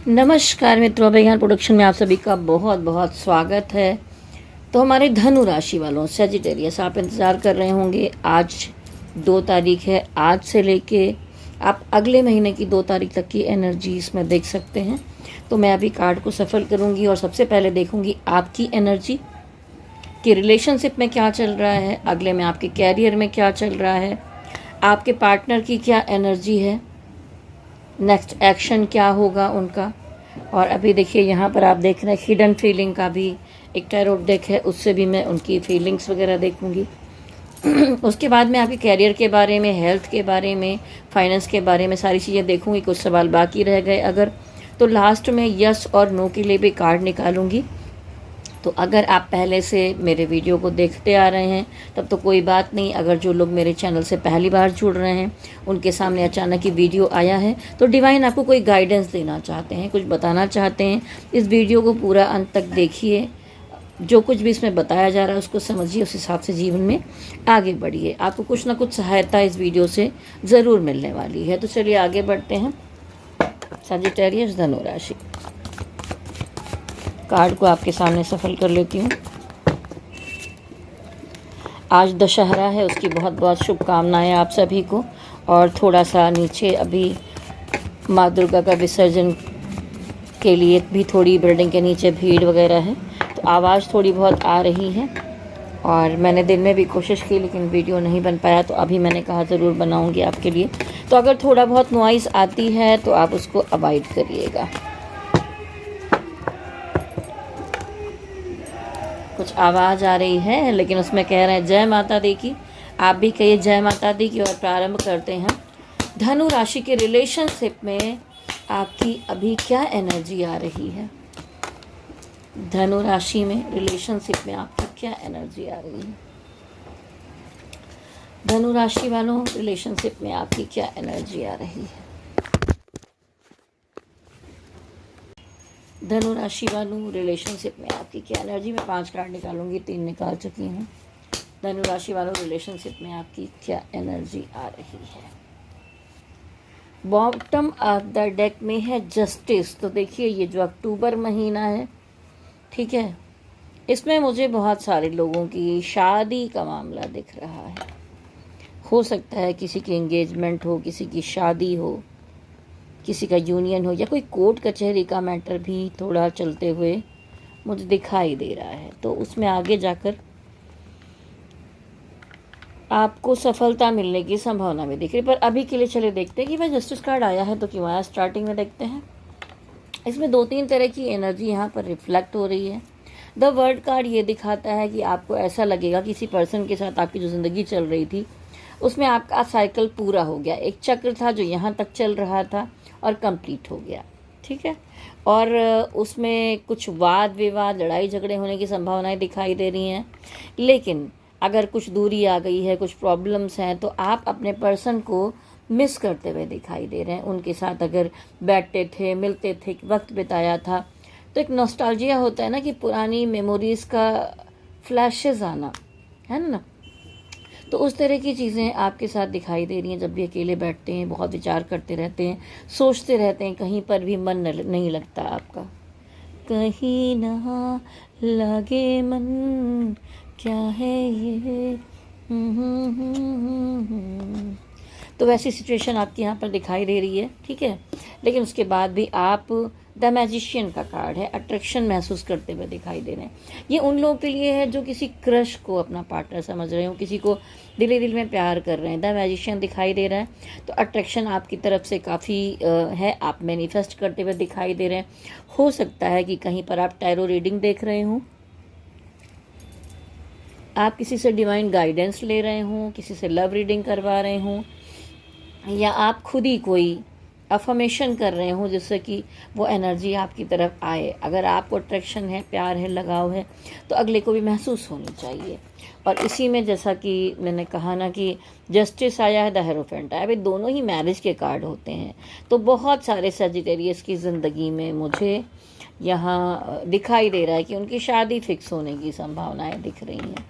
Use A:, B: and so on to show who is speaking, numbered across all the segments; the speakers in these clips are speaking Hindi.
A: नमस्कार मित्रों, अभिज्ञान प्रोडक्शन में आप सभी का बहुत बहुत स्वागत है। तो हमारे धनु राशि वालों, सजिटेरियस, आप इंतज़ार कर रहे होंगे। आज 2 तारीख है। आज से लेके आप अगले महीने की 2 तारीख तक की एनर्जी इसमें देख सकते हैं। तो मैं अभी कार्ड को सफल करूंगी और सबसे पहले देखूंगी आपकी एनर्जी कि रिलेशनशिप में क्या चल रहा है, अगले में आपके कैरियर में क्या चल रहा है, आपके पार्टनर की क्या एनर्जी है, नेक्स्ट एक्शन क्या होगा उनका। और अभी देखिए यहाँ पर आप देख रहे हैं हिडन फीलिंग का भी एक टैरोट डेक है, उससे भी मैं उनकी फीलिंग्स वगैरह देखूंगी। उसके बाद मैं आपके कैरियर के बारे में, हेल्थ के बारे में, फाइनेंस के बारे में सारी चीज़ें देखूंगी। कुछ सवाल बाकी रह गए अगर, तो लास्ट में यस और नो के लिए भी कार्ड निकालूंगी। तो अगर आप पहले से मेरे वीडियो को देखते आ रहे हैं तब तो कोई बात नहीं। अगर जो लोग मेरे चैनल से पहली बार जुड़ रहे हैं, उनके सामने अचानक ही वीडियो आया है, तो डिवाइन आपको कोई गाइडेंस देना चाहते हैं, कुछ बताना चाहते हैं, इस वीडियो को पूरा अंत तक देखिए। जो कुछ भी इसमें बताया जा रहा है उसको समझिए, उस हिसाब से जीवन में आगे बढ़िए। आपको कुछ ना कुछ सहायता इस वीडियो से ज़रूर मिलने वाली है। तो चलिए आगे बढ़ते हैं। सजिटेरियस धनु राशि, कार्ड को आपके सामने सफल कर लेती हूँ। आज दशहरा है, उसकी बहुत बहुत शुभकामनाएं आप सभी को। और थोड़ा सा नीचे अभी माँ दुर्गा का विसर्जन के लिए भी थोड़ी बिल्डिंग के नीचे भीड़ वगैरह है, तो आवाज़ थोड़ी बहुत आ रही है। और मैंने दिन में भी कोशिश की लेकिन वीडियो नहीं बन पाया, तो अभी मैंने कहा ज़रूर बनाऊंगी आपके लिए। तो अगर थोड़ा बहुत नॉइज़ आती है तो आप उसको अवॉइड करिएगा। कुछ आवाज़ आ रही है लेकिन उसमें कह रहे हैं जय माता दी की। आप भी कहिए जय माता दी की। और प्रारंभ करते हैं। धनु राशि के रिलेशनशिप में आपकी अभी क्या एनर्जी आ रही है? धनु राशि में रिलेशनशिप में आपकी क्या एनर्जी आ रही है? धनु राशि वालों, रिलेशनशिप में आपकी क्या एनर्जी आ रही है? धनु राशि वालों, रिलेशनशिप में आपकी क्या एनर्जी? मैं 5 कार्ड निकालूंगी, 3 निकाल चुकी हूँ। धनु राशि वालों, रिलेशनशिप में आपकी क्या एनर्जी आ रही है? बॉटम ऑफ द डेक में है जस्टिस। तो देखिए ये जो अक्टूबर महीना है, ठीक है, इसमें मुझे बहुत सारे लोगों की शादी का मामला दिख रहा है। हो सकता है किसी की एंगेजमेंट हो, किसी की शादी हो, किसी का यूनियन हो, या कोई कोर्ट कचहरी का मैटर भी थोड़ा चलते हुए मुझे दिखाई दे रहा है। तो उसमें आगे जाकर आपको सफलता मिलने की संभावना भी दिख रही। पर अभी के लिए चले देखते हैं कि भाई जस्टिस कार्ड आया है तो क्यों आया। स्टार्टिंग में देखते हैं। इसमें 2-3 तरह की एनर्जी यहाँ पर रिफ्लेक्ट हो रही है। द वर्ल्ड कार्ड ये दिखाता है कि आपको ऐसा लगेगा किसी पर्सन के साथ आपकी जो ज़िंदगी चल रही थी उसमें आपका साइकिल पूरा हो गया। एक चक्र था जो यहाँ तक चल रहा था और कंप्लीट हो गया, ठीक है। और उसमें कुछ वाद विवाद, लड़ाई झगड़े होने की संभावनाएं दिखाई दे रही हैं। लेकिन अगर कुछ दूरी आ गई है, कुछ प्रॉब्लम्स हैं, तो आप अपने पर्सन को मिस करते हुए दिखाई दे रहे हैं। उनके साथ अगर बैठते थे, मिलते थे, वक्त बिताया था, तो एक नॉस्टैल्जिया होता है ना कि पुरानी मेमोरीज़ का फ्लैशेस आना, है ना। तो उस तरह की चीज़ें आपके साथ दिखाई दे रही हैं। जब भी अकेले बैठते हैं, बहुत विचार करते रहते हैं, सोचते रहते हैं, कहीं पर भी मन नहीं लगता आपका। कहीं ना लगे मन, क्या है ये। तो वैसी सिचुएशन आपकी यहाँ पर दिखाई दे रही है, ठीक है। लेकिन उसके बाद भी आप, द मैजिशियन का कार्ड है, अट्रैक्शन महसूस करते हुए दिखाई दे रहे हैं। ये उन लोगों के लिए है जो किसी क्रश को अपना पार्टनर समझ रहे हो, किसी को दिल ही दिल में प्यार कर रहे हैं। द मैजिशियन दिखाई दे रहा है, तो अट्रैक्शन आपकी तरफ से काफ़ी है, आप मैनिफेस्ट करते हुए दिखाई दे रहे हैं। हो सकता है कि कहीं पर आप टैरो रीडिंग देख रहे हों, आप किसी से डिवाइन गाइडेंस ले रहे हों, किसी से लव रीडिंग करवा रहे हों, या आप खुद ही कोई अफर्मेशन कर रहे हो जिससे कि वो एनर्जी आपकी तरफ आए। अगर आपको अट्रैक्शन है, प्यार है, लगाव है, तो अगले को भी महसूस होनी चाहिए। और इसी में जैसा कि मैंने कहा ना कि जस्टिस आया है, द हेरोफेंट आया, वे दोनों ही मैरिज के कार्ड होते हैं। तो बहुत सारे सजिटेरियस की ज़िंदगी में मुझे यहाँ दिखाई दे रहा है कि उनकी शादी फिक्स होने की संभावनाएं दिख रही हैं।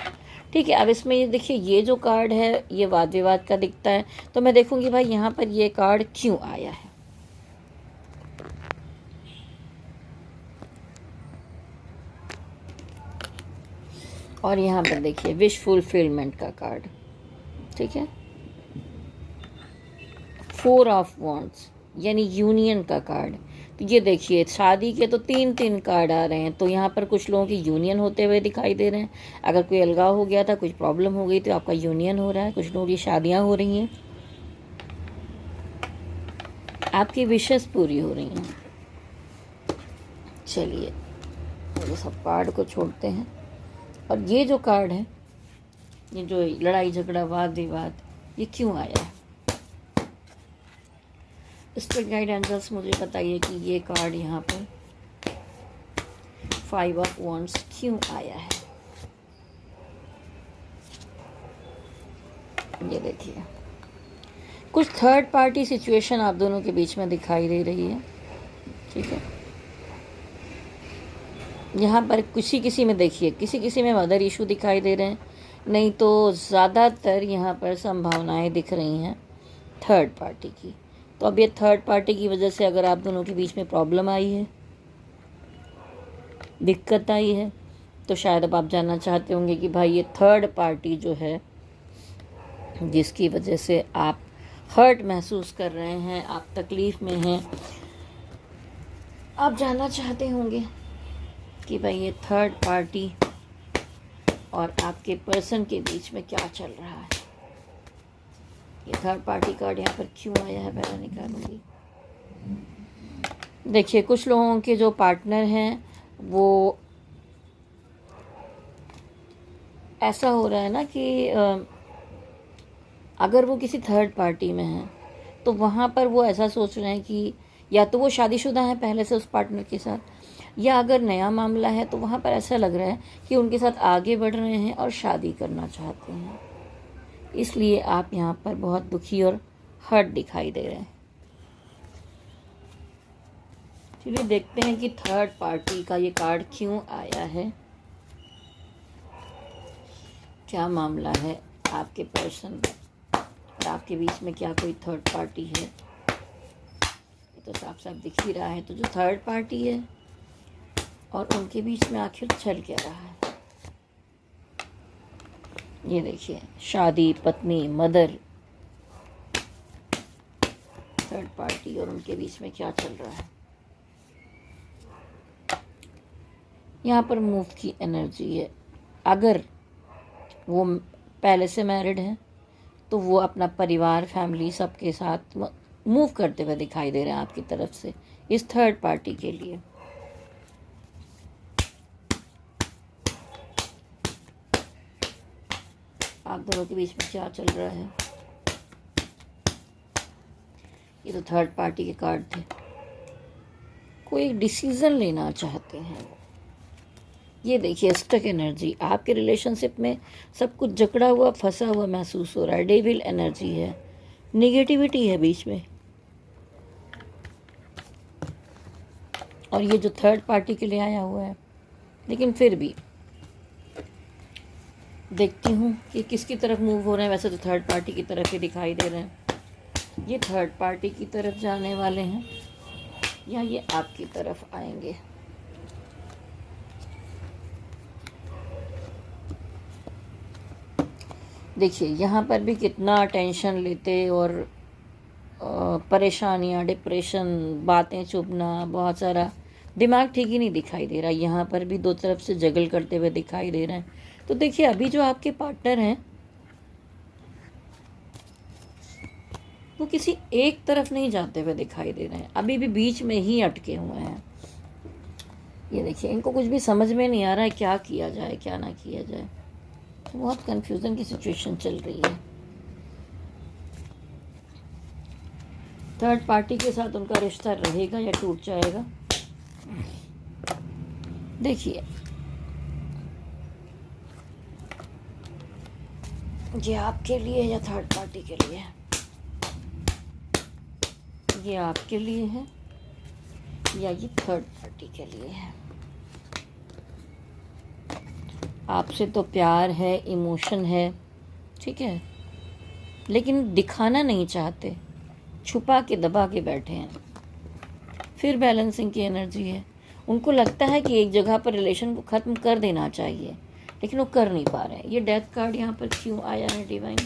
A: ठीक है, अब इसमें ये देखिए, ये जो कार्ड है ये वाद विवाद का दिखता है, तो मैं देखूंगी भाई यहाँ पर ये कार्ड क्यों आया है। और यहाँ पर देखिए विश फुलफिलमेंट का कार्ड, ठीक है, 4 ऑफ वॉन्ड्स यानी यूनियन का कार्ड। तो ये देखिए शादी के तो 3 कार्ड आ रहे हैं, तो यहाँ पर कुछ लोगों की यूनियन होते हुए दिखाई दे रहे हैं। अगर कोई अलगाव हो गया था, कुछ प्रॉब्लम हो गई, तो आपका यूनियन हो रहा है। कुछ लोगों की शादियाँ हो रही हैं, आपकी विशेष पूरी हो रही हैं। चलिए ये सब कार्ड को छोड़ते हैं। और ये जो कार्ड है, ये जो लड़ाई झगड़ा वाद विवाद, ये क्यों आया है? स्पिरिट गाइड एंजल्स मुझे बताइए कि ये कार्ड यहाँ पर 5 ऑफ वॉन्ड्स क्यों आया है। ये देखिए कुछ थर्ड पार्टी सिचुएशन आप दोनों के बीच में दिखाई दे रही है, ठीक है। यहाँ पर किसी में देखिए, किसी में मदर इशू दिखाई दे रहे हैं, नहीं तो ज़्यादातर यहाँ पर संभावनाएं दिख रही हैं थर्ड पार्टी की। तो अब ये थर्ड पार्टी की वजह से अगर आप दोनों के बीच में प्रॉब्लम आई है, दिक्कत आई है, तो शायद अब आप जानना चाहते होंगे कि भाई ये थर्ड पार्टी जो है, जिसकी वजह से आप हर्ट महसूस कर रहे हैं, आप तकलीफ़ में हैं, आप जानना चाहते होंगे कि भाई ये थर्ड पार्टी और आपके पर्सन के बीच में क्या चल रहा है। ये थर्ड पार्टी कार्ड यहाँ पर क्यों आया है, पहले निकालूंगी। देखिए कुछ लोगों के जो पार्टनर हैं वो ऐसा हो रहा है ना कि अगर वो किसी थर्ड पार्टी में हैं तो वहाँ पर वो ऐसा सोच रहे हैं कि या तो वो शादीशुदा हैं पहले से उस पार्टनर के साथ, या अगर नया मामला है तो वहाँ पर ऐसा लग रहा है कि उनके साथ आगे बढ़ रहे हैं और शादी करना चाहते हैं। इसलिए आप यहाँ पर बहुत दुखी और हर्ट दिखाई दे रहे हैं। चलिए देखते हैं कि थर्ड पार्टी का ये कार्ड क्यों आया है, क्या मामला है आपके पर्सन और आपके बीच में, क्या कोई थर्ड पार्टी है। ये तो साफ साफ दिख ही रहा है। तो जो थर्ड पार्टी है और उनके बीच में आखिर चल क्या रहा है, ये देखिए शादी, पत्नी, मदर, थर्ड पार्टी और उनके बीच में क्या चल रहा है। यहाँ पर मूव की एनर्जी है। अगर वो पहले से मैरिड है तो वो अपना परिवार, फैमिली सबके साथ मूव करते हुए दिखाई दे रहे हैं आपकी तरफ से इस थर्ड पार्टी के लिए। आप दोनों के बीच में क्या चल रहा है, ये तो थर्ड पार्टी के कार्ड थे। कोई एक डिसीजन लेना चाहते हैं। ये देखिए स्टक एनर्जी, आपके रिलेशनशिप में सब कुछ जकड़ा हुआ, फंसा हुआ महसूस हो रहा है। डेविल एनर्जी है, नेगेटिविटी है बीच में। और ये जो थर्ड पार्टी के लिए आया हुआ है, लेकिन फिर भी देखती हूँ कि किसकी तरफ मूव हो रहे हैं। वैसे तो थर्ड पार्टी की तरफ ही दिखाई दे रहे हैं। ये थर्ड पार्टी की तरफ जाने वाले हैं या ये आपकी तरफ आएंगे। देखिए यहाँ पर भी कितना टेंशन लेते और परेशानियाँ, डिप्रेशन, बातें चुभना, बहुत सारा दिमाग ठीक ही नहीं दिखाई दे रहा। यहाँ पर भी दो तरफ से जगल करते हुए दिखाई दे रहे हैं। तो देखिए अभी जो आपके पार्टनर हैं वो किसी एक तरफ नहीं जाते हुए दिखाई दे रहे हैं, अभी भी बीच में ही अटके हुए हैं। ये देखिए इनको कुछ भी समझ में नहीं आ रहा है क्या किया जाए, क्या ना किया जाए। बहुत कंफ्यूजन की सिचुएशन चल रही है। थर्ड पार्टी के साथ उनका रिश्ता रहेगा या टूट जाएगा। देखिए ये आपके लिए या थर्ड पार्टी के लिए है, ये आपके लिए है या ये थर्ड पार्टी के लिए है। आपसे तो प्यार है, इमोशन है, ठीक है, लेकिन दिखाना नहीं चाहते, छुपा के दबा के बैठे हैं। फिर बैलेंसिंग की एनर्जी है। उनको लगता है कि एक जगह पर रिलेशन को ख़त्म कर देना चाहिए, लेकिन वो कर नहीं पा रहे हैं। ये डेथ कार्ड यहाँ पर क्यों आया है डिवाइन?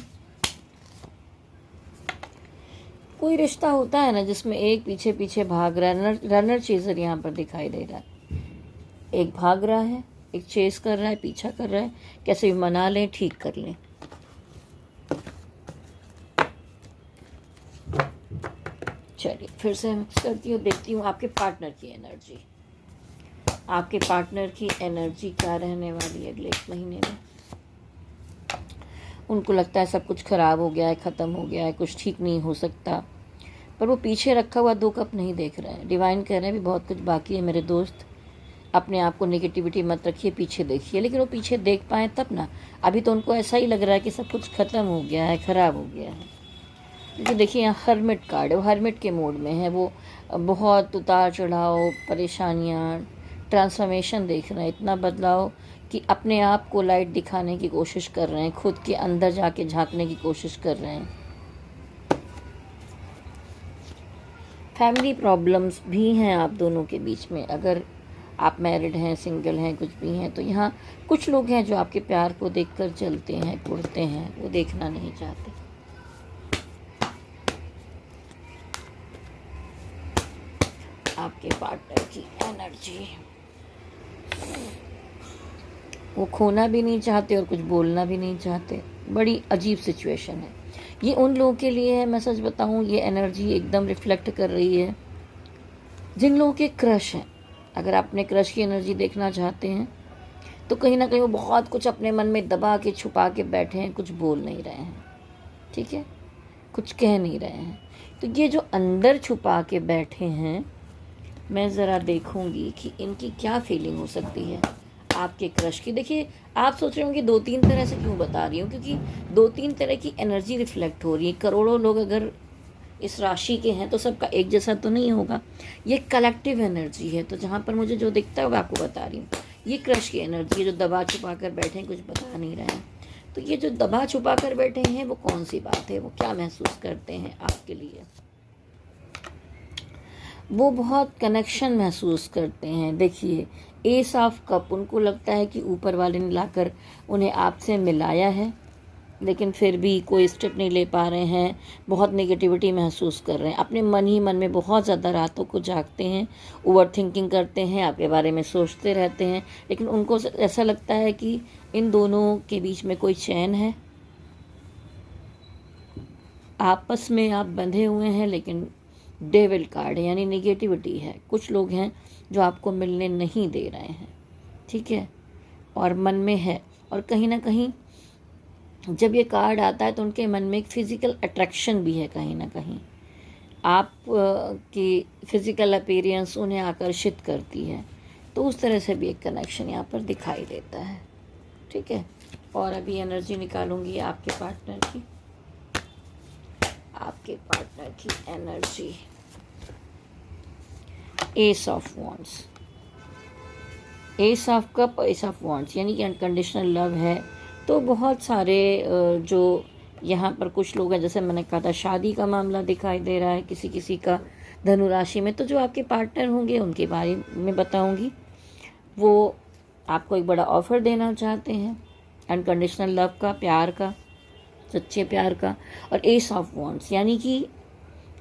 A: कोई रिश्ता होता है ना जिसमें एक पीछे पीछे भाग रहा है, रनर चेजर यहाँ पर दिखाई दे रहा है। एक भाग रहा है, एक चेस कर रहा है, पीछा कर रहा है, कैसे भी मना लें, ठीक कर लें। चलिए फिर से मिक्स करती हूँ, देखती हूँ आपके पार्टनर की एनर्जी। आपके पार्टनर की एनर्जी क्या रहने वाली है अगले 1 महीने में? उनको लगता है सब कुछ खराब हो गया है, ख़त्म हो गया है, कुछ ठीक नहीं हो सकता, पर वो पीछे रखा हुआ 2 कप नहीं देख रहे हैं। डिवाइन कह रहे हैं भी बहुत कुछ बाकी है मेरे दोस्त, अपने आप को नेगेटिविटी मत रखिए, पीछे देखिए। लेकिन वो पीछे देख पाएँ तब ना। अभी तो उनको ऐसा ही लग रहा है कि सब कुछ ख़त्म हो गया है, ख़राब हो गया है। क्योंकि देखिए यहाँ हर्मिट कार्ड है, वो हर्मिट के मोड में है। वो बहुत उतार चढ़ाव, परेशानियाँ, ट्रांसफॉर्मेशन देख रहे हैं, इतना बदलाव कि अपने आप को लाइट दिखाने की कोशिश कर रहे हैं, खुद के अंदर जाके झांकने की कोशिश कर रहे हैं। फैमिली प्रॉब्लम्स भी हैं आप दोनों के बीच में। अगर आप मैरिड हैं, सिंगल हैं, कुछ भी हैं, तो यहाँ कुछ लोग हैं जो आपके प्यार को देखकर चलते हैं, कुड़ते हैं, वो देखना नहीं चाहते। आपके पार्टनर की एनर्जी, वो खोना भी नहीं चाहते और कुछ बोलना भी नहीं चाहते। बड़ी अजीब सिचुएशन है ये उन लोगों के लिए है। मैं सच बताऊं, ये एनर्जी एकदम रिफ्लेक्ट कर रही है जिन लोगों के क्रश हैं। अगर आप अपने क्रश की एनर्जी देखना चाहते हैं तो कहीं ना कहीं वो बहुत कुछ अपने मन में दबा के छुपा के बैठे हैं, कुछ बोल नहीं रहे हैं, ठीक है, कुछ कह नहीं रहे हैं। तो ये जो अंदर छुपा के बैठे हैं, मैं ज़रा देखूंगी कि इनकी क्या फीलिंग हो सकती है आपके क्रश की। देखिए आप सोच रहे होंगे 2-3 तरह से क्यों बता रही हूँ, क्योंकि 2-3 तरह की एनर्जी रिफ्लेक्ट हो रही है। करोड़ों लोग अगर इस राशि के हैं तो सबका एक जैसा तो नहीं होगा। ये कलेक्टिव एनर्जी है, तो जहाँ पर मुझे जो दिखता है वो आपको बता रही हूँ। ये क्रश की एनर्जी है जो दबा छुपा कर बैठे हैं, कुछ बता नहीं रहे हैं। तो ये जो दबा छुपा कर बैठे हैं वो कौन सी बात है, वो क्या महसूस करते हैं आपके लिए? वो बहुत कनेक्शन महसूस करते हैं। देखिए एस ऑफ कप, उनको लगता है कि ऊपर वाले ने लाकर उन्हें आपसे मिलाया है, लेकिन फिर भी कोई स्टेप नहीं ले पा रहे हैं। बहुत नेगेटिविटी महसूस कर रहे हैं, अपने मन ही मन में बहुत ज़्यादा रातों को जागते हैं, ओवर थिंकिंग करते हैं, आपके बारे में सोचते रहते हैं। लेकिन उनको ऐसा लगता है कि इन दोनों के बीच में कोई चैन है, आपस में आप बंधे हुए हैं, लेकिन डेविल कार्ड है यानी नेगेटिविटी है। कुछ लोग हैं जो आपको मिलने नहीं दे रहे हैं, ठीक है, और मन में है। और कहीं ना कहीं जब ये कार्ड आता है तो उनके मन में एक फिज़िकल अट्रैक्शन भी है। कहीं ना कहीं आप की फिज़िकल अपीयरेंस उन्हें आकर्षित करती है, तो उस तरह से भी एक कनेक्शन यहाँ पर दिखाई देता है, ठीक है। और अभी एनर्जी निकालूंगी आपके पार्टनर की, आपके पार्टनर की energy. S of wands, S of cup, S of wands यानी कि अनकंडीशनल लव है। तो बहुत सारे जो यहाँ पर कुछ लोग हैं, जैसे मैंने कहा था, शादी का मामला दिखाई दे रहा है किसी किसी का धनु राशि में। तो जो आपके पार्टनर होंगे उनके बारे में बताऊंगी। वो आपको एक बड़ा ऑफ़र देना चाहते हैं, अनकंडीशनल लव का, प्यार का, सच्चे प्यार का। और एस ऑफ वॉन्ड्स यानी कि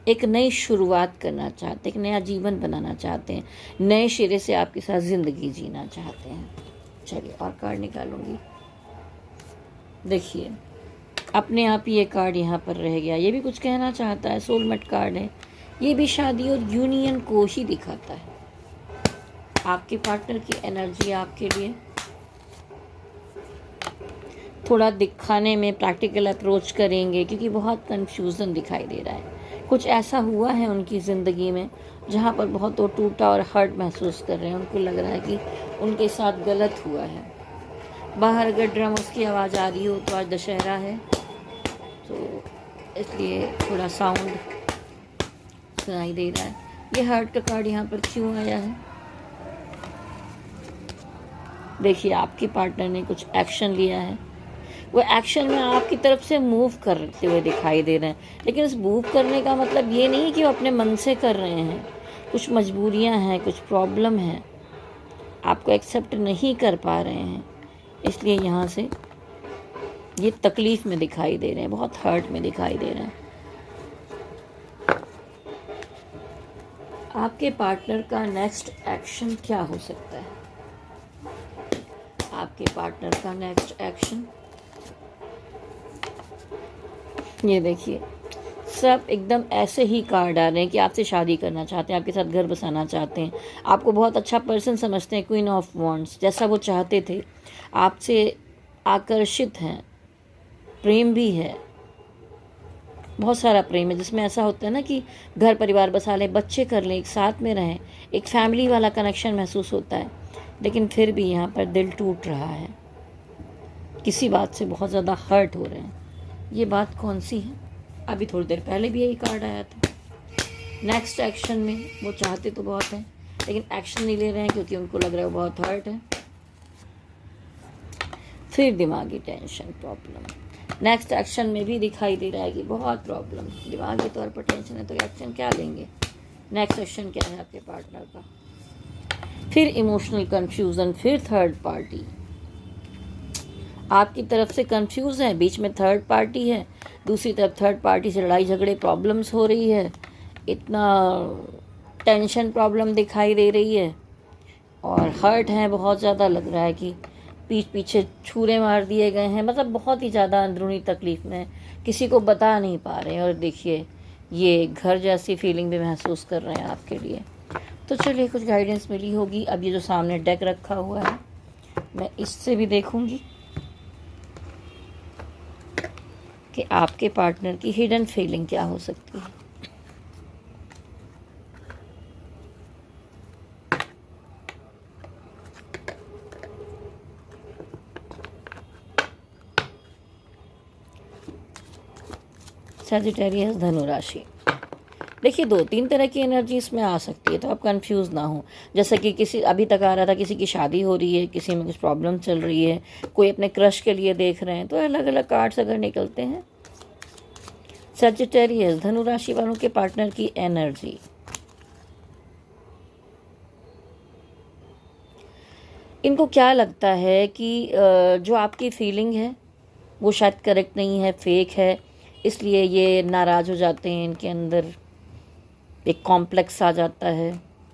A: एक नई शुरुआत करना चाहते हैं, एक नया जीवन बनाना चाहते हैं, नए सिरे से आपके साथ ज़िंदगी जीना चाहते हैं। चलिए और कार्ड निकालूंगी। देखिए अपने आप ही ये कार्ड यहाँ पर रह गया, ये भी कुछ कहना चाहता है। सोलमेट कार्ड है, ये भी शादी और यूनियन को ही दिखाता है। आपके पार्टनर की एनर्जी आपके लिए थोड़ा दिखाने में प्रैक्टिकल अप्रोच करेंगे, क्योंकि बहुत कन्फ्यूज़न दिखाई दे रहा है। कुछ ऐसा हुआ है उनकी ज़िंदगी में जहाँ पर बहुत वो टूटा और हर्ट महसूस कर रहे हैं। उनको लग रहा है कि उनके साथ गलत हुआ है। बाहर अगर ड्रम्स की आवाज़ आ रही हो तो आज दशहरा है, तो इसलिए थोड़ा साउंड सुनाई दे रहा है। ये हार्ट का कार्ड यहाँ पर क्यों आया है? देखिए, आपके पार्टनर ने कुछ एक्शन लिया है। वो एक्शन में आपकी तरफ से मूव करते हुए दिखाई दे रहे हैं, लेकिन इस मूव करने का मतलब ये नहीं कि वो अपने मन से कर रहे हैं। कुछ मजबूरियां हैं, कुछ प्रॉब्लम है, आपको एक्सेप्ट नहीं कर पा रहे हैं, इसलिए यहाँ से ये तकलीफ में दिखाई दे रहे हैं, बहुत हर्ट में दिखाई दे रहे हैं। आपके पार्टनर का नेक्स्ट एक्शन क्या हो सकता है? आपके पार्टनर का नेक्स्ट एक्शन, ये देखिए, सब एकदम ऐसे ही कार्ड आ रहे हैं कि आपसे शादी करना चाहते हैं, आपके साथ घर बसाना चाहते हैं, आपको बहुत अच्छा पर्सन समझते हैं, क्वीन ऑफ वॉन्ड्स जैसा वो चाहते थे, आपसे आकर्षित हैं, प्रेम भी है, बहुत सारा प्रेम है, जिसमें ऐसा होता है ना कि घर परिवार बसा लें, बच्चे कर लें, एक साथ में रहें, एक फैमिली वाला कनेक्शन महसूस होता है। लेकिन फिर भी यहाँ पर दिल टूट रहा है, किसी बात से बहुत ज़्यादा हर्ट हो रहे हैं। ये बात कौन सी है? अभी थोड़ी देर पहले भी यही कार्ड आया था। नेक्स्ट एक्शन में वो चाहते तो बहुत हैं, लेकिन एक्शन नहीं ले रहे हैं क्योंकि उनको लग रहा है वो बहुत हर्ट है। फिर दिमागी टेंशन, प्रॉब्लम। नेक्स्ट एक्शन में भी दिखाई दे रहा है कि बहुत प्रॉब्लम, दिमागी तौर पर टेंशन है, तो एक्शन क्या लेंगे? नेक्स्ट एक्शन क्या है आपके पार्टनर का? फिर इमोशनल कंफ्यूजन, फिर थर्ड पार्टी आपकी तरफ से कंफ्यूज है, बीच में थर्ड पार्टी है, दूसरी तरफ थर्ड पार्टी से लड़ाई झगड़े, प्रॉब्लम्स हो रही है, इतना टेंशन प्रॉब्लम दिखाई दे रही है, और हर्ट है, बहुत ज़्यादा लग रहा है कि पीठ पीछे छुरे मार दिए गए हैं, मतलब बहुत ही ज़्यादा अंदरूनी तकलीफ में, किसी को बता नहीं पा रहे हैं। और देखिए, ये घर जैसी फीलिंग भी महसूस कर रहे हैं आपके लिए। तो चलिए, कुछ गाइडेंस मिली होगी। अब ये जो सामने डेक रखा हुआ है, मैं इससे भी देखूंगी कि आपके पार्टनर की हिडन फीलिंग क्या हो सकती है। सजिटेरियस, धनु राशि। देखिए, 2-3 तरह की एनर्जी इसमें आ सकती है, तो आप कंफ्यूज ना हो। जैसा कि किसी अभी तक आ रहा था, किसी की शादी हो रही है, किसी में कुछ प्रॉब्लम चल रही है, कोई अपने क्रश के लिए देख रहे हैं, तो अलग अलग कार्ड्स अगर निकलते हैं। सजिटेरियस, धनु राशि वालों के पार्टनर की एनर्जी, इनको क्या लगता है कि जो आपकी फीलिंग है वो शायद करेक्ट नहीं है, फेक है, इसलिए ये नाराज़ हो जाते हैं, इनके अंदर एक कॉम्प्लेक्स आ जाता है,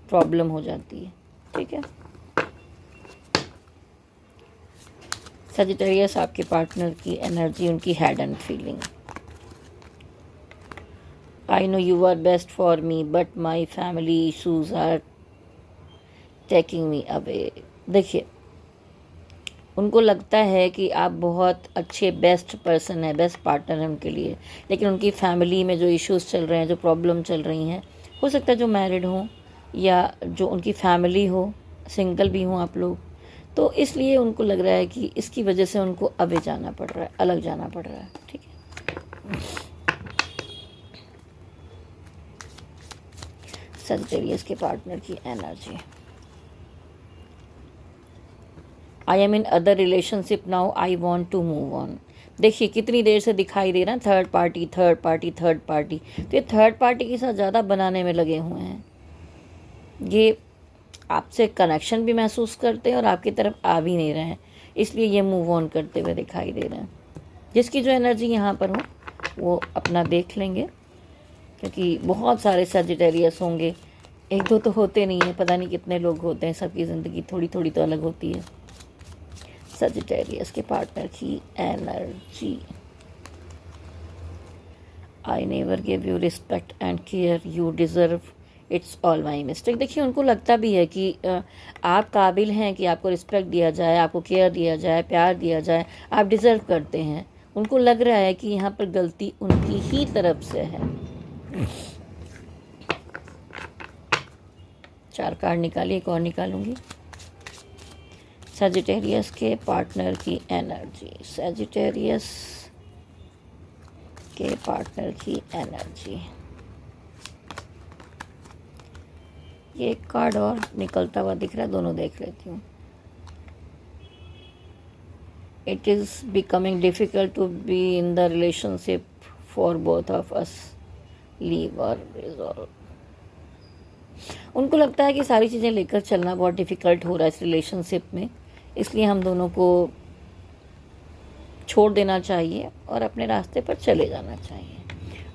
A: प्रॉब्लम हो जाती है। ठीक है, सजिटेरियस आपके पार्टनर की एनर्जी, उनकी head and feeling. I know you are best for me but my family issues are taking me away. देखिए, उनको लगता है कि आप बहुत अच्छे बेस्ट पर्सन हैं, बेस्ट पार्टनर हैं उनके लिए, लेकिन उनकी फैमिली में जो इश्यूज चल रहे हैं, जो प्रॉब्लम चल रही हैं, हो सकता है जो मैरिड हो या जो उनकी फैमिली हो, सिंगल भी हों आप लोग, तो इसलिए उनको लग रहा है कि इसकी वजह से उनको अवे जाना पड़ रहा है, अलग जाना पड़ रहा है। ठीक है, सजिटेरियस के पार्टनर की energy. I am in other relationship now, I want to move on. देखिए, कितनी देर से दिखाई दे रहा है third party, third party, third party. तो ये थर्ड पार्टी के साथ ज़्यादा बनाने में लगे हुए हैं। ये आपसे कनेक्शन भी महसूस करते हैं और आपकी तरफ आ भी नहीं रहे हैं, इसलिए ये मूव ऑन करते हुए दिखाई दे रहे हैं। जिसकी जो एनर्जी यहाँ पर हो वो अपना देख लेंगे, क्योंकि बहुत सारे सजिटेरियस होंगे, एक दो तो होते नहीं है, पता नहीं कितने लोग होते हैं, सबकी ज़िंदगी थोड़ी थोड़ी तो अलग होती है। सजिटेरियस के पार्टनर की energy, I never give you respect and care you deserve, it's all my mistake. देखिए, उनको लगता भी है कि आप काबिल हैं कि आपको रिस्पेक्ट दिया जाए, आपको केयर दिया जाए, प्यार दिया जाए, आप डिज़र्व करते हैं। उनको लग रहा है कि यहाँ पर गलती उनकी ही तरफ से है। 4 कार्ड निकालिए, एक और निकालूंगी। सजिटेरियस के पार्टनर की एनर्जी, सजिटेरियस के पार्टनर की एनर्जी। ये एक कार्ड और निकलता हुआ दिख रहा है, दोनों देख लेती हूँ। It is becoming difficult to be in the relationship for both of us. Leave or resolve. उनको लगता है कि सारी चीज़ें लेकर चलना बहुत डिफ़िकल्ट हो रहा है इस रिलेशनशिप में, इसलिए हम दोनों को छोड़ देना चाहिए और अपने रास्ते पर चले जाना चाहिए।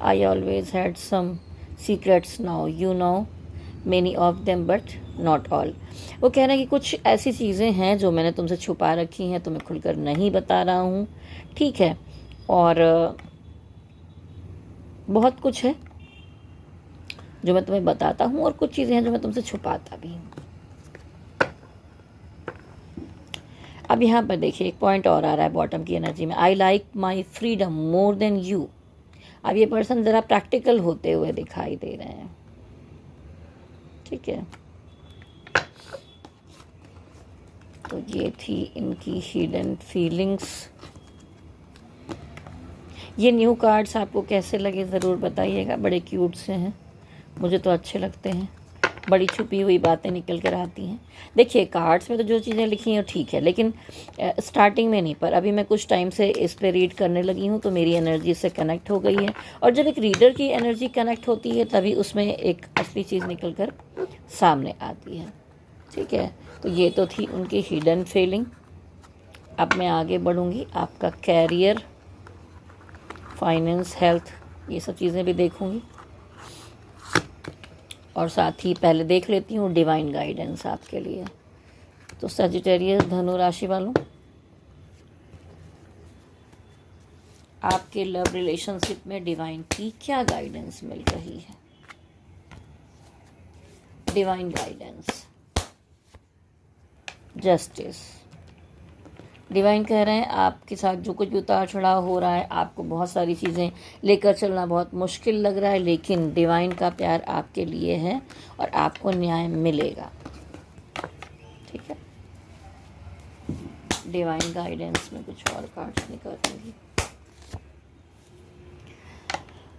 A: I always had some secrets now, you know many of them but not all. वो कह रहे हैं कि कुछ ऐसी चीज़ें हैं जो मैंने तुमसे छुपा रखी हैं, तुम्हें खुलकर नहीं बता रहा हूँ, ठीक है, और बहुत कुछ है जो मैं तुम्हें बताता हूँ और कुछ चीज़ें हैं जो मैं तुमसे छुपाता भी हूँ। अब यहाँ पर देखिए एक पॉइंट और आ रहा है बॉटम की एनर्जी में, I like my freedom more than you. अब ये पर्सन ज़रा प्रैक्टिकल होते हुए दिखाई दे रहे हैं, ठीक है। तो ये थी इनकी हिडन फीलिंग्स। ये न्यू कार्ड्स आपको कैसे लगे ज़रूर बताइएगा, बड़े क्यूट से हैं, मुझे तो अच्छे लगते हैं, बड़ी छुपी हुई बातें निकल कर आती हैं। देखिए कार्ड्स में तो जो चीज़ें लिखी हैं ठीक है, लेकिन स्टार्टिंग में नहीं, पर अभी मैं कुछ टाइम से इस पर रीड करने लगी हूँ तो मेरी एनर्जी से कनेक्ट हो गई है, और जब एक रीडर की एनर्जी कनेक्ट होती है तभी उसमें एक असली चीज़ निकल कर सामने आती है, ठीक है। तो ये तो थी उनकी हिडन फीलिंग। अब मैं आगे बढ़ूँगी, आपका कैरियर, फाइनेंस, हेल्थ, ये सब चीज़ें भी देखूँगी, और साथ ही पहले देख लेती हूँ डिवाइन गाइडेंस आपके लिए। तो सजिटेरियस धनु राशि वालों, आपके लव रिलेशनशिप में डिवाइन की क्या गाइडेंस मिल रही है? Divine guidance, justice. डिवाइन कह रहे हैं आपके साथ जो कुछ उतार चढ़ाव हो रहा है, आपको बहुत सारी चीज़ें लेकर चलना बहुत मुश्किल लग रहा है, लेकिन डिवाइन का प्यार आपके लिए है और आपको न्याय मिलेगा, ठीक है। डिवाइन गाइडेंस में कुछ और कार्ड्स निकालूंगी।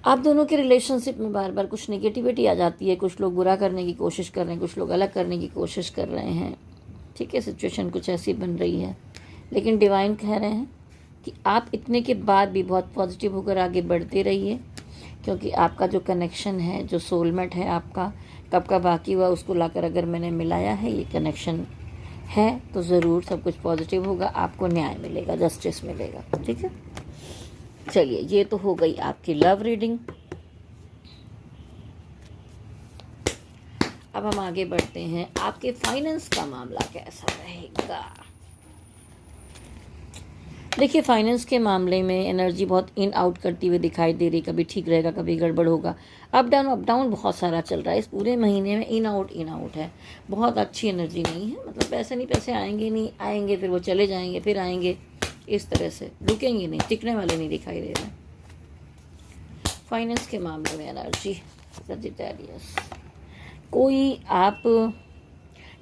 A: आप दोनों के रिलेशनशिप में बार बार कुछ नेगेटिविटी आ जाती है, कुछ लोग बुरा करने की कोशिश कर रहे हैं, कुछ लोग अलग करने की कोशिश कर रहे हैं, ठीक है। सिचुएशन कुछ ऐसी बन रही है, लेकिन डिवाइन कह रहे हैं कि आप इतने के बाद भी बहुत पॉजिटिव होकर आगे बढ़ते रहिए, क्योंकि आपका जो कनेक्शन है, जो सोलमेट है आपका, कब का बाकी हुआ उसको लाकर अगर मैंने मिलाया है, ये कनेक्शन है, तो ज़रूर सब कुछ पॉजिटिव होगा, आपको न्याय मिलेगा, जस्टिस मिलेगा, ठीक है। चलिए, ये तो हो गई आपकी लव रीडिंग। अब हम आगे बढ़ते हैं, आपके फाइनेंस का मामला कैसा रहेगा। देखिए फाइनेंस के मामले में एनर्जी बहुत इन आउट करती हुई दिखाई दे रही, कभी ठीक रहेगा, कभी गड़बड़ होगा, अप डाउन बहुत सारा चल रहा है इस पूरे महीने में, इन आउट है, बहुत अच्छी एनर्जी नहीं है। मतलब पैसे नहीं, पैसे आएंगे नहीं, आएंगे फिर वो चले जाएंगे, फिर आएंगे, इस तरह से रुकेंगे नहीं, टिकने वाले नहीं दिखाई दे रहे। फाइनेंस के मामले में एनर्जी सजिटेरियस, कोई आप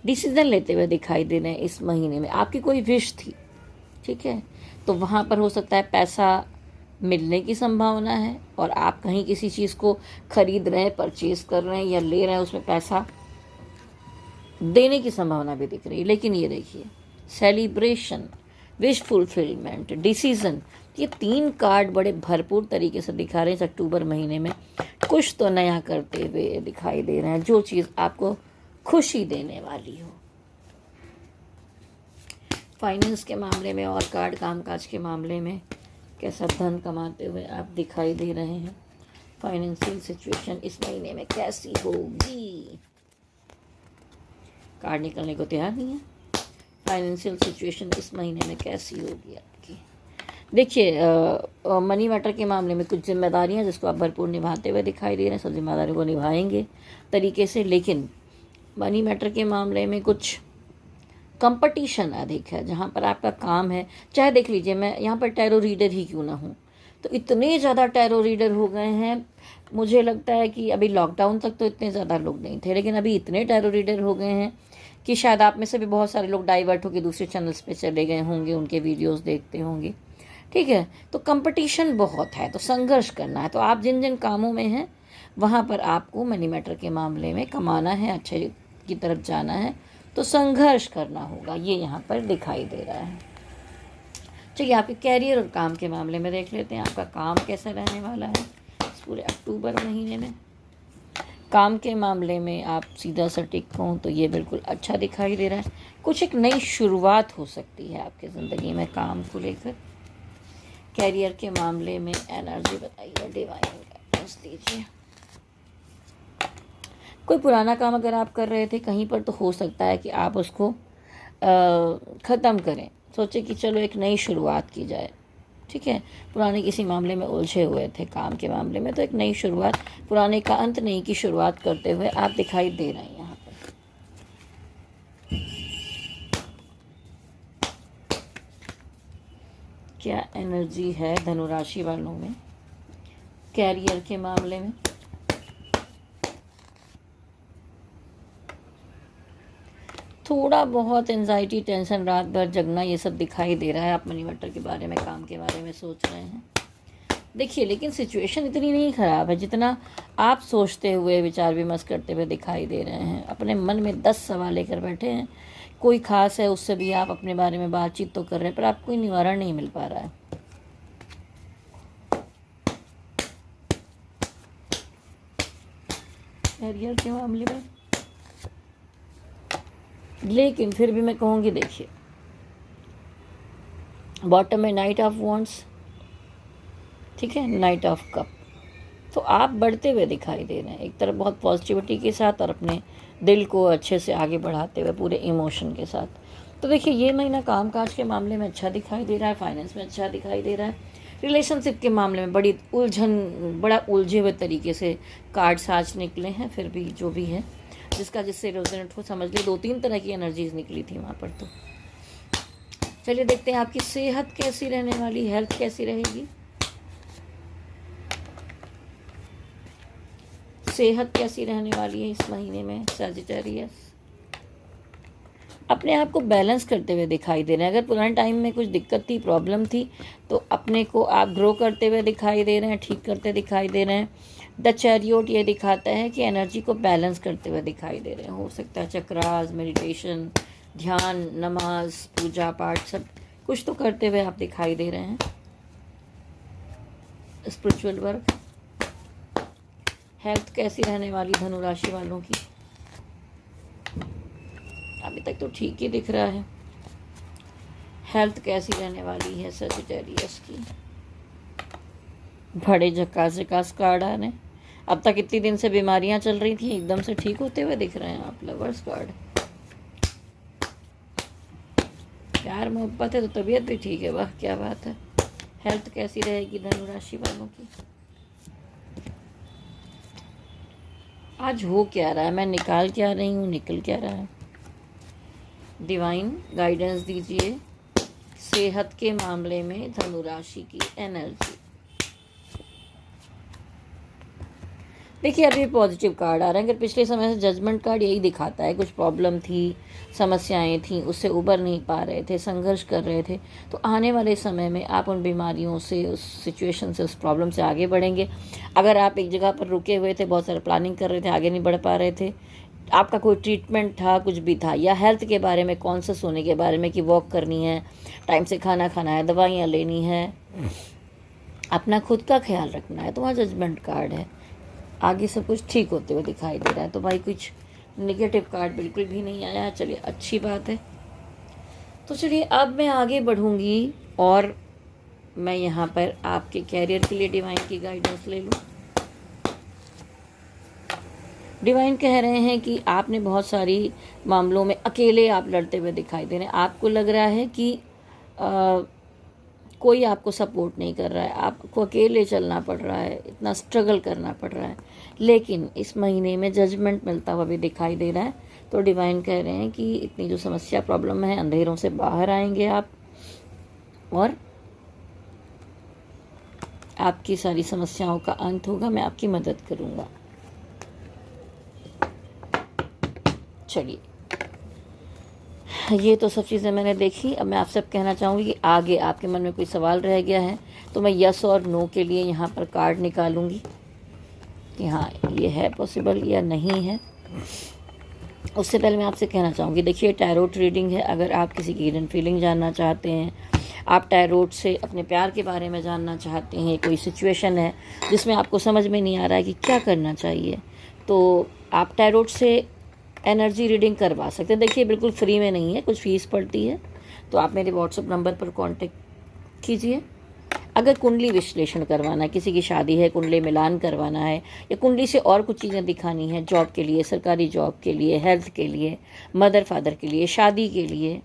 A: डिसीजन लेते हुए दिखाई दे रहे हैं इस महीने में, आपकी कोई विश थी, ठीक है, तो वहाँ पर हो सकता है पैसा मिलने की संभावना है, और आप कहीं किसी चीज़ को खरीद रहे हैं, परचेज कर रहे हैं या ले रहे हैं, उसमें पैसा देने की संभावना भी दिख रही है। लेकिन ये देखिए सेलिब्रेशन, विश फुलफिलमेंट, डिसीजन, ये 3 कार्ड बड़े भरपूर तरीके से दिखा रहे हैं इस अक्टूबर महीने में। कुछ तो नया करते हुए दिखाई दे रहे हैं, जो चीज़ आपको खुशी देने वाली हो। फाइनेंस के मामले में और कार्ड कामकाज के मामले में कैसा धन कमाते हुए आप दिखाई दे रहे हैं। फाइनेंशियल सिचुएशन इस महीने में कैसी होगी, कार्ड निकलने को तैयार नहीं है। फाइनेंशियल सिचुएशन इस महीने में कैसी होगी आपकी। देखिए मनी मैटर के मामले में कुछ जिम्मेदारियां जिसको आप भरपूर निभाते हुए दिखाई दे रहे हैं, सब जिम्मेदारियों को निभाएंगे तरीके से, लेकिन मनी मैटर के मामले में कुछ कंपटीशन अधिक है जहाँ पर आपका काम है। चाहे देख लीजिए, मैं यहाँ पर टैरो रीडर ही क्यों ना हूँ, तो इतने ज़्यादा टैरो रीडर हो गए हैं, मुझे लगता है कि अभी लॉकडाउन तक तो इतने ज़्यादा लोग नहीं थे, लेकिन अभी इतने टैरो रीडर हो गए हैं कि शायद आप में से भी बहुत सारे लोग डाइवर्ट होकर दूसरे चैनल्स पे चले गए होंगे, उनके वीडियोस देखते होंगे, ठीक है। तो कंपटीशन बहुत है, तो संघर्ष करना है। तो आप जिन जिन कामों में हैं वहाँ पर आपको मनी मैटर के मामले में कमाना है, अच्छे की तरफ जाना है तो संघर्ष करना होगा, ये यहाँ पर दिखाई दे रहा है। चलिए आपके कैरियर और काम के मामले में देख लेते हैं, आपका काम कैसा रहने वाला है इस पूरे अक्टूबर महीने में। काम के मामले में आप सीधा सटीक हों तो ये बिल्कुल अच्छा दिखाई दे रहा है। कुछ एक नई शुरुआत हो सकती है आपकी ज़िंदगी में काम को लेकर। कैरियर के मामले में एनर्जी बताइए, डिवाइन गाइडेंस दीजिए। कोई पुराना काम अगर आप कर रहे थे कहीं पर, तो हो सकता है कि आप उसको ख़त्म करें, सोचे कि चलो एक नई शुरुआत की जाए। ठीक है, पुराने किसी मामले में उलझे हुए थे काम के मामले में, तो एक नई शुरुआत, पुराने का अंत नई की शुरुआत करते हुए आप दिखाई दे रहे हैं यहाँ पर। क्या एनर्जी है धनु राशि वालों में कैरियर के मामले में? थोड़ा बहुत एंजाइटी, टेंशन, रात भर जगना, ये सब दिखाई दे रहा है। आप मनी मैटर के बारे में, काम के बारे में सोच रहे हैं। देखिए, लेकिन सिचुएशन इतनी नहीं ख़राब है जितना आप सोचते हुए, विचार विमर्श करते हुए दिखाई दे रहे हैं। अपने मन में 10 सवाल लेकर बैठे हैं। कोई खास है, उससे भी आप अपने बारे में बातचीत तो कर रहे हैं, पर आपको कोई निवारण नहीं मिल पा रहा है। कैरियर के मामले में लेकिन फिर भी मैं कहूँगी, देखिए बॉटम में नाइट ऑफ वॉन्ड्स, ठीक है, नाइट ऑफ कप, तो आप बढ़ते हुए दिखाई दे रहे हैं एक तरफ बहुत पॉजिटिविटी के साथ और अपने दिल को अच्छे से आगे बढ़ाते हुए पूरे इमोशन के साथ। तो देखिए, ये महीना कामकाज के मामले में अच्छा दिखाई दे रहा है, फाइनेंस में अच्छा दिखाई दे रहा है। रिलेशनशिप के मामले में बड़ी उलझन, बड़ा उलझे हुए तरीके से कार्ड्स आज निकले हैं। फिर भी जो भी है, जिसका जिससे रेजोनेट हो, समझ ली 2-3 तरह की एनर्जीज निकली थी वहाँ पर। तो चलिए देखते हैं आपकी सेहत कैसी रहने वाली, हेल्थ कैसी रहेगी। सेहत कैसी रहने वाली है इस महीने में सैजिटेरियस? अपने आप को बैलेंस करते हुए दिखाई दे रहे हैं। अगर पुराने टाइम में कुछ दिक्कत थी, प्रॉब्लम थी, तो अपने को आप ग्रो करते हुए दिखाई दे रहे हैं, ठीक करते दिखाई दे रहे हैं। द चैरियोट ये दिखाता है कि एनर्जी को बैलेंस करते हुए दिखाई दे रहे हैं। हो सकता है चक्रास, मेडिटेशन, ध्यान, नमाज, पूजा पाठ, सब कुछ तो करते हुए आप दिखाई दे रहे हैं। Spiritual work. हेल्थ कैसी रहने वाली धनु राशि वालों की? अभी तक तो ठीक ही दिख रहा है। हेल्थ कैसी रहने वाली है सजिटेरियस की? बड़े झकास कार्ड आ रहे। अब तक इतनी दिन से बीमारियां चल रही थी, एकदम से ठीक होते हुए दिख रहे हैं आप। लवर्स कार्ड, प्यार मोहब्बत है तो तबीयत भी ठीक है, वाह क्या बात है। हेल्थ कैसी रहेगी धनु राशि वालों की? आज हो क्या रहा है, मैं निकाल क्या रही हूँ, निकल क्या रहा है? डिवाइन गाइडेंस दीजिए सेहत के मामले में धनु राशि की एनर्जी। देखिए, अभी पॉजिटिव कार्ड आ रहा है। अगर पिछले समय से जजमेंट कार्ड यही दिखाता है, कुछ प्रॉब्लम थी, समस्याएं थी, उससे उबर नहीं पा रहे थे, संघर्ष कर रहे थे, तो आने वाले समय में आप उन बीमारियों से, उस सिचुएशन से, उस प्रॉब्लम से आगे बढ़ेंगे। अगर आप एक जगह पर रुके हुए थे, बहुत सारे प्लानिंग कर रहे थे, आगे नहीं बढ़ पा रहे थे, आपका कोई ट्रीटमेंट था, कुछ भी था, या हेल्थ के बारे में, कॉन्शियस होने के बारे में कि वॉक करनी है, टाइम से खाना खाना है, दवाइयाँ लेनी है, अपना खुद का ख्याल रखना है, तो वहाँ जजमेंट कार्ड है। आगे सब कुछ ठीक होते हुए दिखाई दे रहा है। तो भाई कुछ नेगेटिव कार्ड बिल्कुल भी नहीं आया। चलिए, अच्छी बात है। तो चलिए, अब मैं आगे बढ़ूँगी और मैं यहाँ पर आपके कैरियर के लिए डिवाइन की गाइडेंस ले लूँ। डिवाइन कह रहे हैं कि आपने बहुत सारी मामलों में अकेले आप लड़ते हुए दिखाई दे रहे हैं। आपको लग रहा है कि कोई आपको सपोर्ट नहीं कर रहा है, आपको अकेले चलना पड़ रहा है, इतना स्ट्रगल करना पड़ रहा है। लेकिन इस महीने में जजमेंट मिलता हुआ भी दिखाई दे रहा है। तो डिवाइन कह रहे हैं कि इतनी जो समस्या, प्रॉब्लम है, अंधेरों से बाहर आएंगे आप और आपकी सारी समस्याओं का अंत होगा। मैं आपकी मदद करूँगा। चलिए, ये तो सब चीज़ें मैंने देखी। अब मैं आप सब कहना चाहूँगी कि आगे आपके मन में कोई सवाल रह गया है तो मैं यस और नो के लिए यहाँ पर कार्ड निकालूंगी कि हाँ, ये है पॉसिबल या नहीं है। उससे पहले मैं आपसे कहना चाहूँगी, देखिए टैरोट रीडिंग है। अगर आप किसी की हिडन फीलिंग जानना चाहते हैं, आप टैरोट से अपने प्यार के बारे में जानना चाहते हैं, कोई सिचुएशन है जिसमें आपको समझ में नहीं आ रहा है कि क्या करना चाहिए, तो आप टैरोट से एनर्जी रीडिंग करवा सकते हैं। देखिए बिल्कुल फ्री में नहीं है, कुछ फ़ीस पड़ती है। तो आप मेरे व्हाट्सएप नंबर पर कांटेक्ट कीजिए। अगर कुंडली विश्लेषण करवाना है, किसी की शादी है, कुंडली मिलान करवाना है, या कुंडली से और कुछ चीज़ें दिखानी है, जॉब के लिए, सरकारी जॉब के लिए, हेल्थ के लिए, मदर फादर के लिए, शादी के लिए,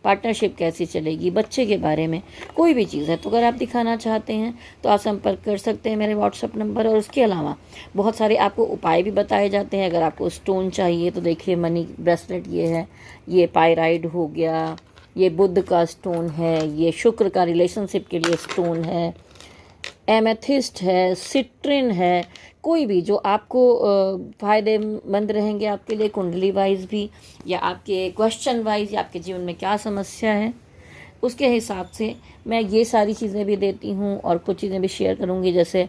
A: पार्टनरशिप कैसी चलेगी, बच्चे के बारे में कोई भी चीज़ है, तो अगर आप दिखाना चाहते हैं तो आप संपर्क कर सकते हैं मेरे व्हाट्सएप नंबर। और उसके अलावा बहुत सारे आपको उपाय भी बताए जाते हैं। अगर आपको स्टोन चाहिए तो देखिए मनी ब्रेसलेट ये है, ये पायराइड हो गया, ये बुध का स्टोन है, ये शुक्र का रिलेशनशिप के लिए स्टोन है, एमेथिस्ट है, सिट्रिन है, कोई भी जो आपको फ़ायदेमंद रहेंगे आपके लिए, कुंडली वाइज भी, या आपके क्वेश्चन वाइज, या आपके जीवन में क्या समस्या है उसके हिसाब से मैं ये सारी चीज़ें भी देती हूँ। और कुछ चीज़ें भी शेयर करूँगी, जैसे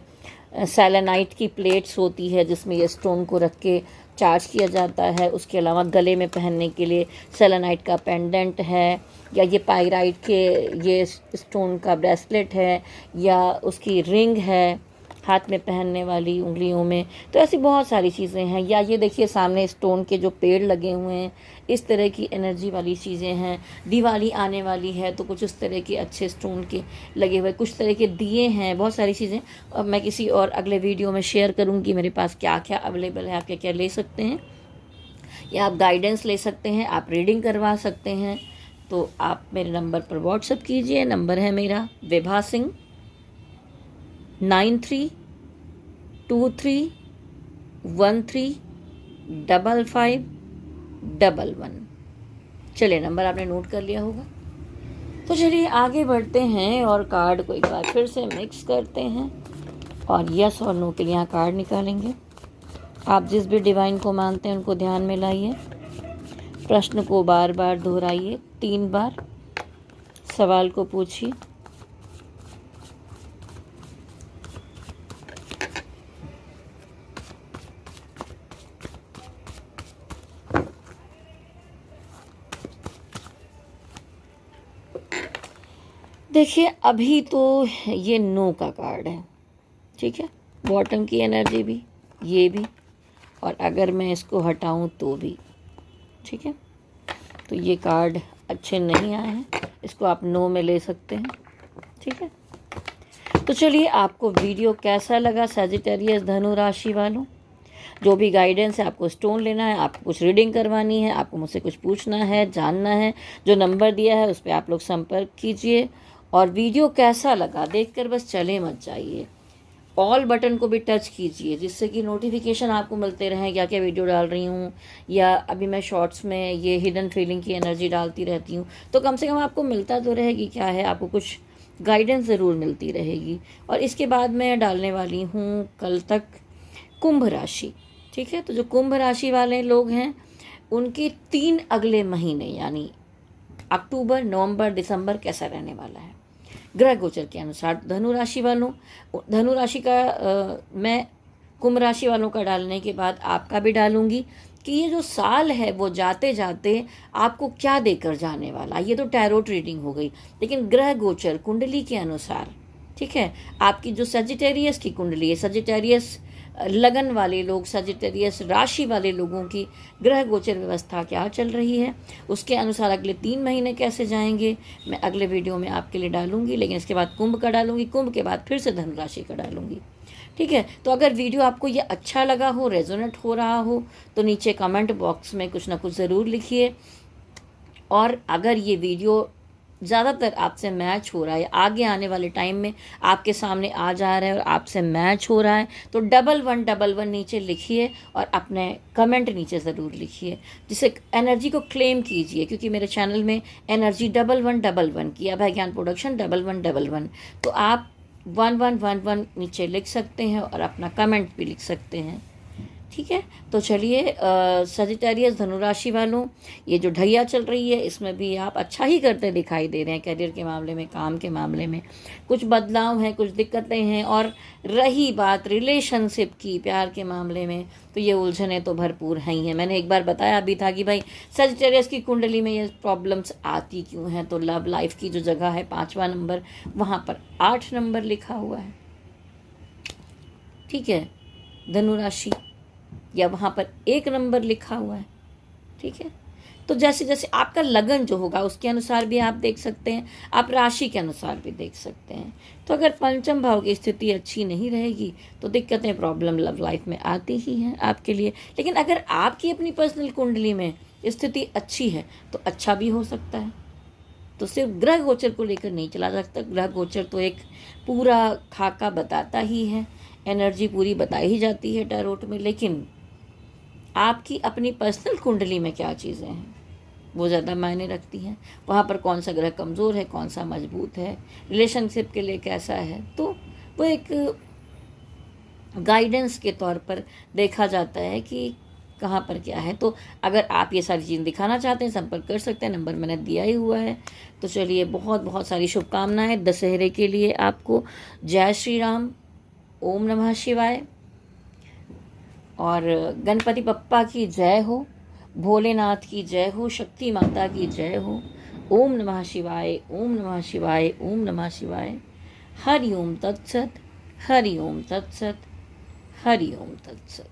A: सेलेनाइट की प्लेट्स होती है जिसमें ये स्टोन को रख के चार्ज किया जाता है। उसके अलावा गले में पहनने के लिए सेलेनाइट का पेंडेंट है, या ये पायराइट के ये स्टोन का ब्रेसलेट है, या उसकी रिंग है हाथ में पहनने वाली, उंगलियों में। तो ऐसी बहुत सारी चीज़ें हैं। या ये देखिए सामने स्टोन के जो पेड़ लगे हुए हैं, इस तरह की एनर्जी वाली चीज़ें हैं। दिवाली आने वाली है तो कुछ उस तरह के अच्छे स्टोन के लगे हुए, कुछ तरह के दिए हैं, बहुत सारी चीज़ें। अब मैं किसी और अगले वीडियो में शेयर करूँगी मेरे पास क्या क्या अवेलेबल है, आप क्या क्या ले सकते हैं, या आप गाइडेंस ले सकते हैं, आप रीडिंग करवा सकते हैं। तो आप मेरे नंबर पर व्हाट्सएप कीजिए। नंबर है मेरा विभा सिंह 9323135511। चलिए, नंबर आपने नोट कर लिया होगा। तो चलिए आगे बढ़ते हैं और कार्ड को एक बार फिर से मिक्स करते हैं और यस और नो के लिए यहाँ कार्ड निकालेंगे। आप जिस भी डिवाइन को मानते हैं उनको ध्यान में लाइए, प्रश्न को बार बार दोहराइए, 3 बार सवाल को पूछिए। देखिए अभी तो ये नो का कार्ड है, ठीक है, बॉटम की एनर्जी भी, ये भी, और अगर मैं इसको हटाऊं तो भी, ठीक है। तो ये कार्ड अच्छे नहीं आए हैं, इसको आप नो में ले सकते हैं, ठीक है। तो चलिए, आपको वीडियो कैसा लगा सैजिटेरियस धनु राशि वालों? जो भी गाइडेंस है, आपको स्टोन लेना है, आपको कुछ रीडिंग करवानी है, आपको मुझसे कुछ पूछना है, जानना है, जो नंबर दिया है उस पर आप लोग संपर्क कीजिए। और वीडियो कैसा लगा देखकर बस चले मत जाइए, ऑल बटन को भी टच कीजिए जिससे कि नोटिफिकेशन आपको मिलते रहें क्या क्या वीडियो डाल रही हूँ, या अभी मैं शॉर्ट्स में ये हिडन फीलिंग की एनर्जी डालती रहती हूँ, तो कम से कम आपको मिलता तो रहेगी, क्या है, आपको कुछ गाइडेंस ज़रूर मिलती रहेगी। और इसके बाद मैं डालने वाली हूँ कल तक कुंभ राशि, ठीक है। तो जो कुंभ राशि वाले लोग हैं उनके 3 अगले महीने यानी अक्टूबर, नवंबर, दिसंबर कैसा रहने वाला है ग्रह गोचर के अनुसार। धनु राशि वालों, धनु राशि का मैं कुंभ राशि वालों का डालने के बाद आपका भी डालूंगी कि ये जो साल है वो जाते जाते आपको क्या देकर जाने वाला। ये तो टैरोट रीडिंग हो गई, लेकिन ग्रह गोचर कुंडली के अनुसार, ठीक है। आपकी जो सजिटेरियस की कुंडली है, सजिटेरियस लगन वाले लोग, सजिटेरियस राशि वाले लोगों की ग्रह गोचर व्यवस्था क्या चल रही है, उसके अनुसार अगले 3 महीने कैसे जाएंगे, मैं अगले वीडियो में आपके लिए डालूंगी। लेकिन इसके बाद कुंभ का डालूंगी, कुंभ के बाद फिर से धनु राशि का डालूंगी, ठीक है। तो अगर वीडियो आपको ये अच्छा लगा हो, रेजोनेट हो रहा हो, तो नीचे कमेंट बॉक्स में कुछ ना कुछ ज़रूर लिखिए। और अगर ये वीडियो ज़्यादातर आपसे मैच हो रहा है, आगे आने वाले टाइम में आपके सामने आ जा रहा है और आपसे मैच हो रहा है, तो 1111 नीचे लिखिए और अपने कमेंट नीचे ज़रूर लिखिए, जिससे एनर्जी को क्लेम कीजिए। क्योंकि मेरे चैनल में एनर्जी 1111 की अभय ज्ञान प्रोडक्शन 1111, तो आप 1111 नीचे लिख सकते हैं और अपना कमेंट भी लिख सकते हैं। ठीक है। तो चलिए सजिटेरियस धनुराशि वालों, ये जो ढैया चल रही है इसमें भी आप अच्छा ही करते दिखाई दे रहे हैं। करियर के मामले में, काम के मामले में कुछ बदलाव हैं, कुछ दिक्कतें हैं। और रही बात रिलेशनशिप की, प्यार के मामले में, तो ये उलझनें तो भरपूर हैं ही हैं। मैंने एक बार बताया भी था कि भाई सजिटेरियस की कुंडली में ये प्रॉब्लम्स आती क्यों हैं। तो लव लाइफ की जो जगह है 5वां नंबर, वहाँ पर 8 नंबर लिखा हुआ है। ठीक है, धनुराशि, या वहाँ पर 1 नंबर लिखा हुआ है। ठीक है, तो जैसे जैसे आपका लगन जो होगा उसके अनुसार भी आप देख सकते हैं, आप राशि के अनुसार भी देख सकते हैं। तो अगर पंचम भाव की स्थिति अच्छी नहीं रहेगी तो दिक्कतें, प्रॉब्लम लव लाइफ में आती ही हैं आपके लिए। लेकिन अगर आपकी अपनी पर्सनल कुंडली में स्थिति अच्छी है तो अच्छा भी हो सकता है। तो सिर्फ ग्रह गोचर को लेकर नहीं चला जा सकता। ग्रह गोचर तो एक पूरा खाका बताता ही है, एनर्जी पूरी बताई ही जाती है टैरोट में। लेकिन आपकी अपनी पर्सनल कुंडली में क्या चीज़ें हैं वो ज़्यादा मायने रखती हैं। वहाँ पर कौन सा ग्रह कमज़ोर है, कौन सा मजबूत है, रिलेशनशिप के लिए कैसा है, तो वो एक गाइडेंस के तौर पर देखा जाता है कि कहाँ पर क्या है। तो अगर आप ये सारी चीज़ें दिखाना चाहते हैं संपर्क कर सकते हैं, नंबर मैंने दिया ही हुआ है। तो चलिए, बहुत बहुत सारी शुभकामनाएं दशहरे के लिए आपको। जय श्री राम, ओम नमः शिवाय। और गणपति बप्पा की जय हो, भोलेनाथ की जय हो, शक्ति माता की जय हो। ओम नमः शिवाय, ओम नमः शिवाय, ओम नमः शिवाय। हरि ओम तत्सत, हरि ओम तत्सत, हरि ओम तत्सत।